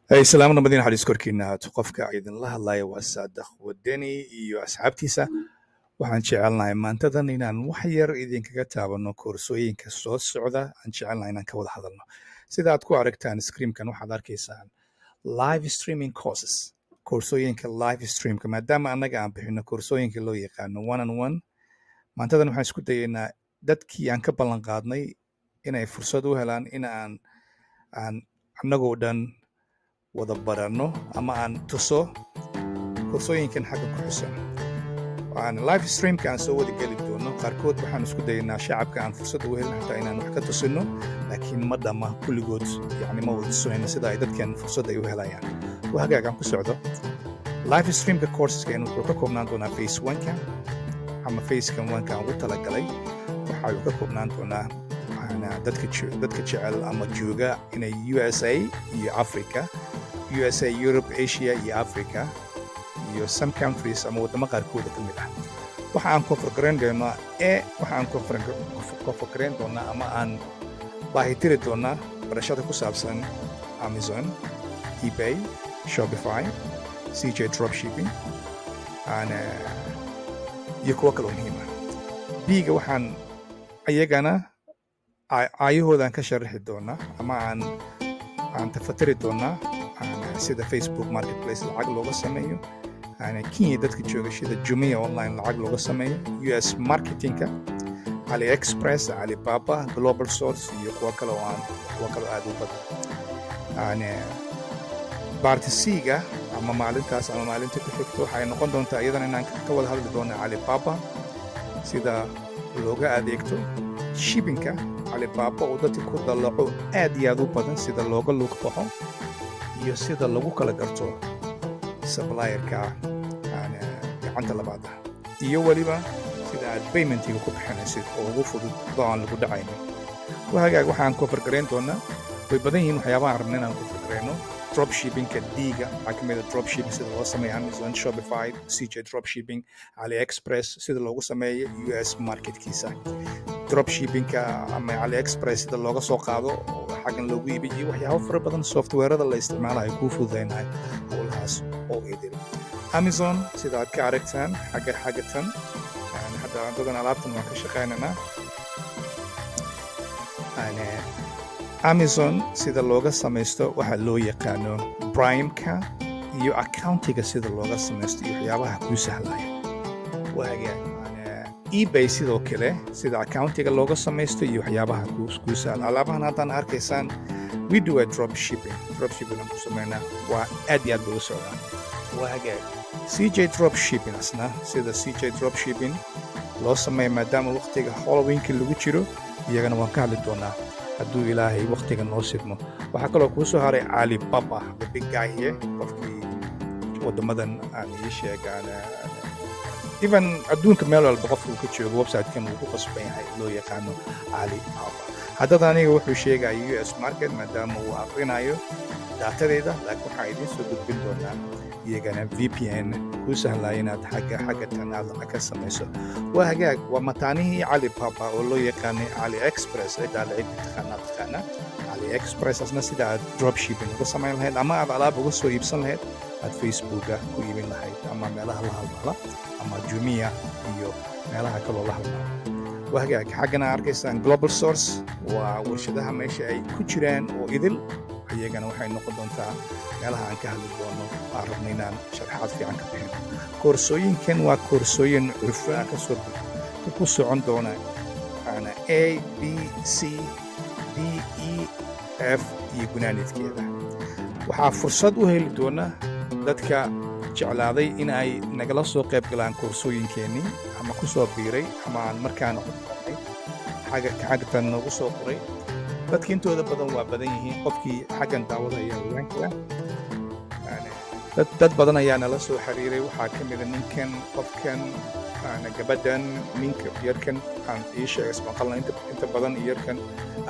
Hey, salaamna madiina xariis korkiina haato qofka idinla hadlaya waa Saadax Wadani iyo asxaabtiisa. Waxaan jecelnahay maantadan inaan wax yar idinkaga taabano koorsooyinka soo socda. Aan jecelnahay inaan ka wada hadalno. Sida aad ku aragtaan screenkan waxaad arkaysaan live streaming courses. Koorsooyinka live streamka maadaama annaga aan bixino koorsooyinka loo yaqaano one on one. Maantadan waxaan isku dayaynaa dadkii aan ka ballan qaadnay inay fursad u helaan in aan annagoo dhan wada baranno ama aan tuso koorsooyinkan xagga ku xusan. Waxaan live streamka aan soo wada geli doono qaarkood waxaan isku dayaynaa shacabka aan fursad ugu helin xataa inaan wax ka tusino, laakiin ma dhamma kulligood yacni ma wada tusinayno sida ay dadkan fursad ay u helayaan. Waa hagaagaan ku socdo live streamka courseska wuxuu ka koobnaan doonaa phase 1ka ama phasekan 1ka aan ugu talagalay. Waxa uu ka koobnaan doonaa dadka jecel ama jooga inay USA iyo Africa, USA, Europe, Asia iyo Africa iyo some countries ama wadamo qaarkooda ka mid ah. Waxa aan koonfurgareyn doonaa waxa aan koonfurgareyn doonaa ama aan baahitiri doonaa barashada ku saabsan Amazon, eBay, Shopify, CJ Dropshipping iyo kuwo kaloo muhiim ah. Biga waxaan ayagana ayahoodan ka sharaxi doonaa ama aan tafatiri doonaa sida Facebook Marketplace lacag looga sameeyo, Kenya dadka jooga sida Jumia online lacag looga sameeyo, US marketingka, AliExpress, Alibaba, Global Source iyo kuwo kale aad u badan. Baartisiga ama maalintaas ama maalinta ku xigto waxay noqon doontaa iyadana inaan ka wada hadli doono Alibaba sida looga adeegto shippingka Alibaba oo dadka ku dalaco aad iyo aad u badan sida looga lug baxo iyo sida lagu kala garto supplierka gacanta labaad iyo waliba sida aad paymentiga ku bixinaysid oo ugu fudud aan lagu dhacaynin. Hagaag waxaan ku fargareyn doonaa way badan yihiin waxyaabaha aan rabnay inaan ku fargareyno. Dropshippingka diga waxaa ka mid ah dropshipping sida loo sameeyo Amazon, Shopify, CJ Dropshipping, AliExpress sida loogu sameeyo US marketkiisa. Dropshippingka ama AliExpress sida looga soo qaado xaggan loogu iibiyo waxyaabo fara badan softwareda la isticmaalayo kuu fududeynayo howlahaas oo idil. Amazon sida aad ka aragtaan xagga tan hadda dadan alaabtan waan ka shaqeynaynaa. Amazon sida looga samaysto waxa loo yaqaano Prime-ka iyo accountiga sida looga samaysto iyo waxyaabaha kuu sahlaya. eBay sidoo kale sida accountiga looga samaysto iyo waxyaabaha kuu sahla. Alaabahan haddaan arkaysaan we do a dropshipping aan ku sameynaa waa aad iyo aad bay u socdaan. Waa hagaag CJ Dropshipping asna sida CJ Dropshipping loo sameeyo maadaama waqtiga Halloweenka lagu jiro iyagana waan ka hadli doonaa hadduu ilaahay waqtiga noo sidmo. Waxaa kaloo kuu soo haray Alibaba, the big guy here, qofkii wadamadan aan ii sheegaan even adduunka meel walba qofka uu ka joogo website-kan uu ku qasban yahay loo yaqaano Alibaba. haddaba aniga wuxuu sheegaya US market maadaama uu aqrinayo daatadeeda, laakiin waxaa idiin soo gudbin doonaa iyagana VPN kuu sahlaya inaad xagga tan aad lacag ka samayso. Waa hagaag waa mataanihii Alibaba oo loo yaqaanay AliExpress ciddaa lacag taqaana AliExpress asna sida aad dropshipping uga samayn lahayd ama aad alaab uga soo iibsan lahayd aad Facebooka ku iibin lahayd ama meelaha la halmaala ama Jumia iyo meelaha kaloo la halmaala. Waa hagaag xaggana arkaysaan Global Source waa warshadaha meesha ay ku jiraan oo idil iyagana waxay noqon doontaa meelaha aan ka hadli doono aan rabno inaan sharaxaad fiican ka bixino. Koorsooyinkan waa koorsooyin cufan ku socon doona A, B, C, D, E, F iyo gunaanidkeeda. Waxaa fursad u heli doona dadka jeclaaday in ay nagala soo qayb galaan koorsooyinkeennii ama ku soo biiray ama aan markaana qodqornay xaggan noogu soo qoray. dadka intooda badan waa badan yihiin qofkii xaggan daawada ayaa ogaan kara. dad badan ayaa nala soo xiriiray. waxaa ka mida ninkan qofkan gabadhan ninka yarkan aan ii sheegay ismaqalna inta badan yarkan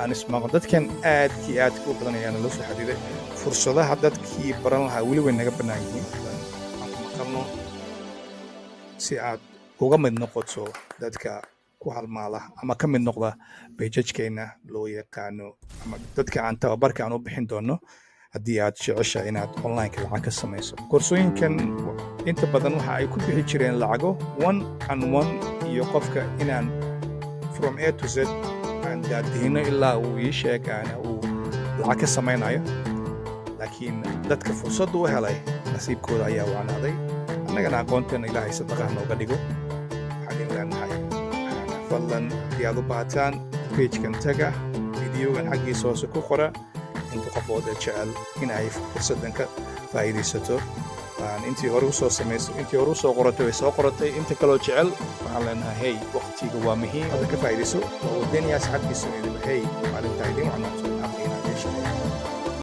aan ismaqal dadkan aadkii u badan ayaa nala soo xiriiray. fursadaha dadkii baran lahaa weli way naga bannaan yihiin aan maqalno si aad uga mid noqoto dadka ku halmaala ama ka mid noqda pejajkeena loo yaqaano ama dadka aan tababarka aan u bixin doono haddii aad jeceshahay inaad online-ka lacag ka samayso. Koorsooyinkan inta badan waxa ay ku bixi jireen lacago one on one iyo qofka inaan from A to Z aan daadihino ilaa uu ii sheeg uu lacag ka samaynayo. laakiin dadka fursaddu u helay nasiibkooda ayaa wacnaaday. annagana aqoonteena ilaahay sadaqaha nooga dhigo. waxaan idin leenahay fadlan haddii aad u baahataan page-kan taga, videogan xaggiisa hoose ku qora inta qofood ee jecel in ay fursaddan ka faa'iidaysato. intii hore u soo qoratay way soo qoratay. inta kaloo jecel waxaan leenahay hey waqtiga waa muhiim, hadda ka faa'iidayso. waa wadaniyaas xaggiisa hey maalintaa idin wacnaato.